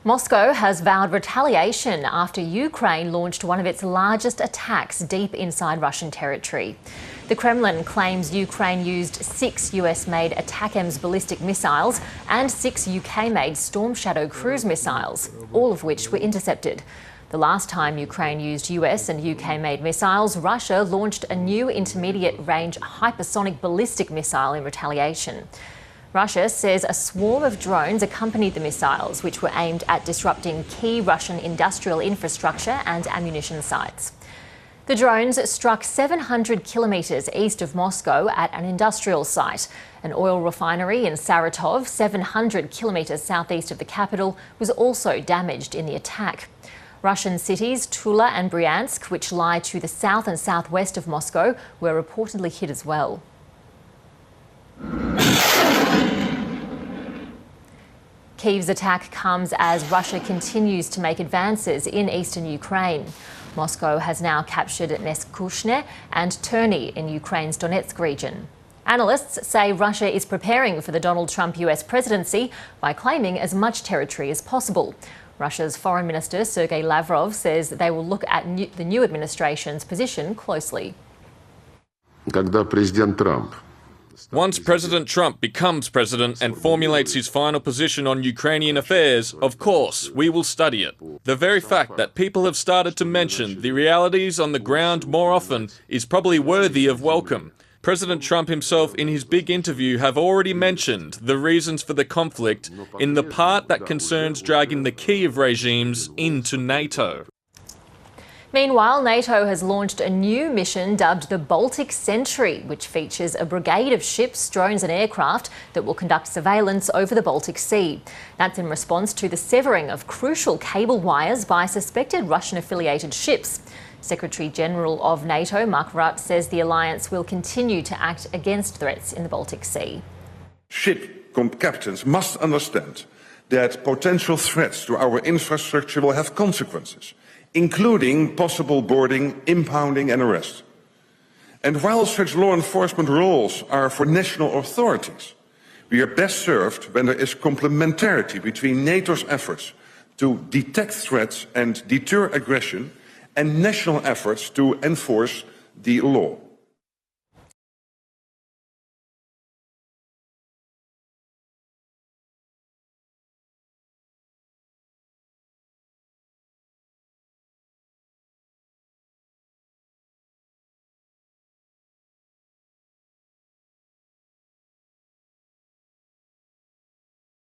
Moscow has vowed retaliation after Ukraine launched one of its largest attacks deep inside Russian territory. The Kremlin claims Ukraine used 6 US-made ATACMS ballistic missiles and 6 UK-made Storm Shadow cruise missiles, all of which were intercepted. The last time Ukraine used US and UK-made missiles, Russia launched a new intermediate-range hypersonic ballistic missile in retaliation. Russia says a swarm of drones accompanied the missiles, which were aimed at disrupting key Russian industrial infrastructure and ammunition sites. The drones struck 700 kilometres east of Moscow at an industrial site. An oil refinery in Saratov, 700 kilometres southeast of the capital, was also damaged in the attack. Russian cities Tula and Bryansk, which lie to the south and southwest of Moscow, were reportedly hit as well. Kyiv's attack comes as Russia continues to make advances in eastern Ukraine. Moscow has now captured Neskushne and Terny in Ukraine's Donetsk region. Analysts say Russia is preparing for the Donald Trump US presidency by claiming as much territory as possible. Russia's Foreign Minister Sergei Lavrov says they will look at the new administration's position closely. Once President Trump becomes president and formulates his final position on Ukrainian affairs, of course, we will study it. The very fact that people have started to mention the realities on the ground more often is probably worthy of welcome. President Trump himself in his big interview have already mentioned the reasons for the conflict in the part that concerns dragging the Kyiv regimes into NATO. Meanwhile, NATO has launched a new mission dubbed the Baltic Sentry, which features a brigade of ships, drones and aircraft that will conduct surveillance over the Baltic Sea. That's in response to the severing of crucial cable wires by suspected Russian-affiliated ships. Secretary-General of NATO, Mark Rutte, says the alliance will continue to act against threats in the Baltic Sea. Ship captains must understand that potential threats to our infrastructure will have consequences, including possible boarding, impounding and arrest. And while such law enforcement roles are for national authorities, we are best served when there is complementarity between NATO's efforts to detect threats and deter aggression and national efforts to enforce the law.